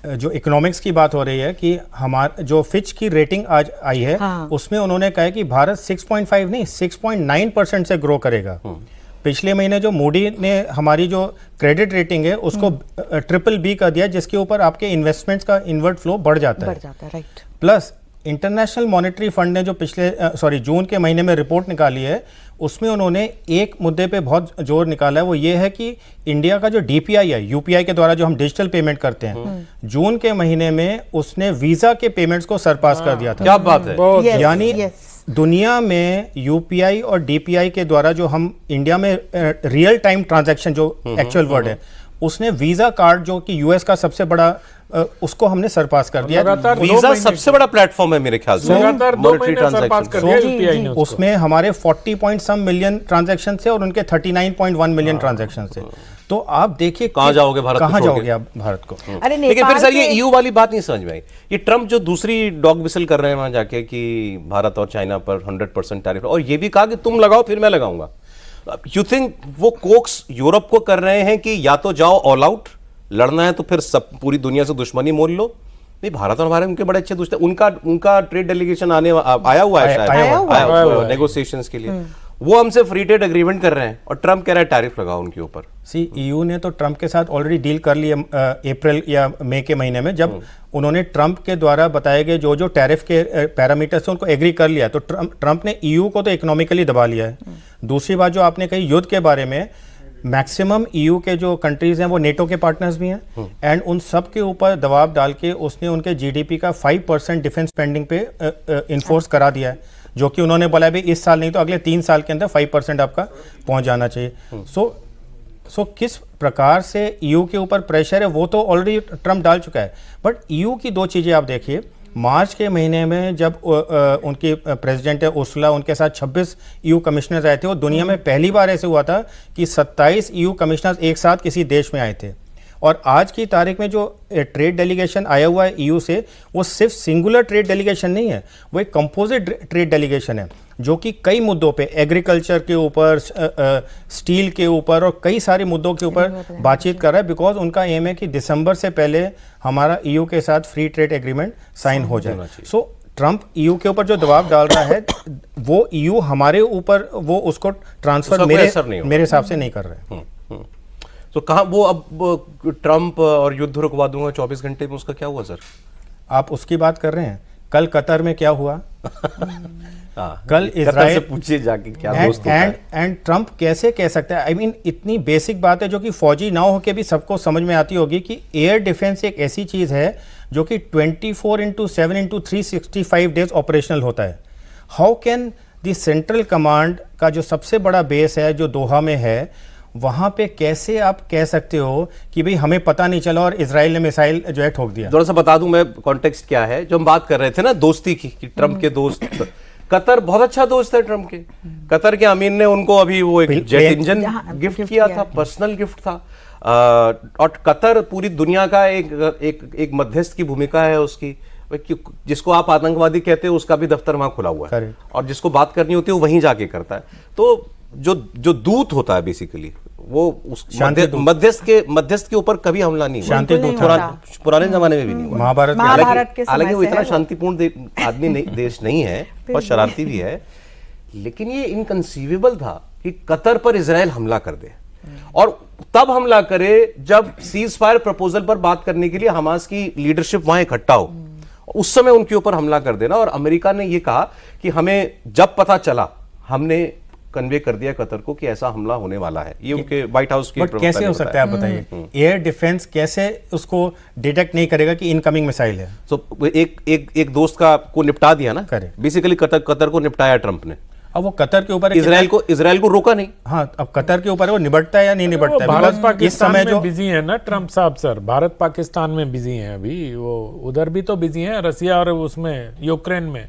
जो इकोनॉमिक्स की बात हो रही है कि हमारा जो फिच की रेटिंग आज आई है, हाँ। उसमें उन्होंने कहा है कि भारत 6.5 नहीं 6.9% से ग्रो करेगा। पिछले महीने जो मूडी ने हमारी जो क्रेडिट रेटिंग है उसको BBB कर दिया, जिसके ऊपर आपके इन्वेस्टमेंट्स का इनवर्ट फ्लो बढ़ जाता है। Right. Plus international monetary fund ने जो पिछले जून के महीने में रिपोर्ट निकाली है, उसमें उन्होंने एक मुद्दे पे बहुत जोर निकाला है, वो ये है कि इंडिया का जो DPI है, UPI के द्वारा जो हम डिजिटल पेमेंट करते हैं, जून के महीने में उसने वीजा के पेमेंट्स को सरपास कर दिया था। क्या बात है। यानी दुनिया में UPI और DPI के द्वारा जो हम इंडिया में रियल टाइम ट्रांजैक्शन जो एक्चुअल वर्ड है, उसने वीजा कार्ड जो कि US का सबसे बड़ा उसको हमने सरपास कर दिया। वीजा सबसे बड़ा प्लेटफॉर्म है मेरे ख्याल से मॉनेटरी ट्रांजैक्शन। उसमें हमारे 40 पॉइंट सम मिलियन ट्रांजैक्शन थे और उनके 39.1 मिलियन ट्रांजैक्शन थे। तो आप देखिए कहां जाओगे भारत, कहां जाओगे आप भारत को। लेकिन फिर सर ये EU वाली बात नहीं समझ में आई। ये ट्रम्प जो दूसरी डॉग विसल कर रहे हैं वहां जाके कि भारत और चाइना पर 100% टैरिफ, और ये भी कहा कि तुम लगाओ फिर मैं लगाऊंगा। यू थिंक वो कोक्स यूरोप को कर रहे हैं कि या तो जाओ ऑल आउट, लड़ना है तो फिर सब पूरी दुनिया से दुश्मनी मोल लो। नहीं, भारत और हमारे उनके बड़े अच्छे दोस्त हैं। उनका ट्रेड डेलीगेशन आया हुआ है शायद नेगोशिएशंस के लिए। वो हमसे फ्री ट्रेड एग्रीमेंट कर रहे हैं और ट्रम्प कह रहा है टैरिफ लगाओ उनके ऊपर। EU ने तो ट्रम्प के साथ ऑलरेडी डील कर ली अप्रैल या मई के महीने में, जब उन्होंने ट्रम्प के द्वारा बताए गए जो टैरिफ के पैरामीटर्स हैं उनको एग्री कर लिया। तो ट्रम्प ने EU को तो इकोनॉमिकली दबा लिया है। दूसरी बात जो आपने कही युद्ध के बारे में, मैक्सिमम EU के जो कंट्रीज हैं वो नेटो के पार्टनर्स भी हैं, एंड उन सब के ऊपर दबाव डाल के उसने उनके GDP का 5% डिफेंस स्पेंडिंग पे इन्फोर्स करा दिया है, जो कि उन्होंने बोला भी इस साल नहीं तो अगले 3 साल के अंदर 5% आपका पहुंच जाना चाहिए। सो किस प्रकार से EU के ऊपर प्रेशर है वो तो ऑलरेडी ट्रम्प डाल चुका है। बट EU की 2 चीज़ें आप देखिए, मार्च के महीने में जब उनकी प्रेसिडेंट है उर्सुला, उनके साथ 26 EU कमिश्नर्स आए थे, और दुनिया में पहली बार ऐसे हुआ था कि 27 EU कमिश्नर्स एक साथ किसी देश में आए थे। और आज की तारीख में जो ट्रेड डेलीगेशन आया हुआ है EU से, वो सिर्फ सिंगुलर ट्रेड डेलीगेशन नहीं है, वो एक कंपोजिट ट्रेड डेलीगेशन है, जो कि कई मुद्दों पे, एग्रीकल्चर के ऊपर, स्टील के ऊपर और कई सारे मुद्दों के ऊपर बातचीत कर रहा है। बिकॉज उनका एम है कि दिसंबर से पहले हमारा EU के साथ फ्री ट्रेड एग्रीमेंट साइन हो जाए। सो ट्रम्प EU के ऊपर जो दबाव डाल रहा है वो EU हमारे ऊपर वो उसको ट्रांसफर मेरे हिसाब से नहीं कर रहे। तो कहाँ वो अब ट्रम्प और युद्ध रुकवा दूंगा 24 घंटे में, उसका क्या हुआ सर? आप उसकी बात कर रहे हैं। कल कतर में क्या हुआ? कल इजराइल से पूछिए जाके क्या दोस्त एंड ट्रम्प कैसे कह सकता है? आई मीन इतनी बेसिक बात है जो कि फौजी ना होके भी सबको समझ में आती होगी कि एयर डिफेंस एक ऐसी चीज है जो कि 24/7/365 डेज ऑपरेशनल होता है। How can the central command का जो सबसे बड़ा बेस है जो दोहा में है, वहां पे कैसे आप कह सकते हो कि भाई हमें पता नहीं चला और इजराइल ने मिसाइल जो है ठोक दिया? थोड़ा सा बता दूं मैं कॉन्टेक्स्ट क्या है। जो हम बात कर रहे थे ना दोस्ती की, कि ट्रम्प के दोस्त, कतर बहुत अच्छा दोस्त है ट्रम्प के। कतर के अमीर ने उनको अभी वो एक जेट इंजन गिफ्ट किया था, पर्सनल गिफ्ट था। और कतर पूरी दुनिया का एक मध्यस्थ की भूमिका है उसकी, जिसको आप आतंकवादी कहते हो उसका भी दफ्तर वहां खुला हुआ है, और जिसको बात करनी होती है वो वहीं जाके करता है। तो जो दूत होता है बेसिकली वो उस मध्यस्थ के ऊपर कभी हमला नहीं हुआ। शांति दूत पुराने जमाने में भी नहीं हुआ। महाभारत हालांकि वो इतना शांतिपूर्ण आदमी देश नहीं है और शरारती भी है, लेकिन ये इनकंसीवेबल था कि कतर पर इजराइल हमला कर दे, और तब हमला करे जब सीज फायर प्रपोजल पर बात करने के लिए हमास की लीडरशिप वहां इकट्ठा हो, उस समय उनके ऊपर हमला कर देना। और अमेरिका ने यह कहा कि हमें जब पता चला, हमने कन्वे कर दिया कतर को कि ऐसा हमला होने वाला है। ये उनके व्हाइट हाउस की कैसे हो सकता है आप बताइए? एयर डिफेंस कैसे उसको डिटेक्ट नहीं करेगा कि इनकमिंग मिसाइल है? तो एक दोस्त को निपटा दिया ना, बेसिकली कतर को निपटाया ट्रम्प ने। अब वो कतर के ऊपर इजराइल को रोका नहीं। हाँ, अब कतर के ऊपर वो निबटता है या नहीं निबटता है? भारत पाकिस्तान में बिजी है ना ट्रम्प साहब सर, भारत पाकिस्तान में बिजी हैं अभी, वो उधर भी तो बिजी हैं, रसिया और उसमें यूक्रेन में।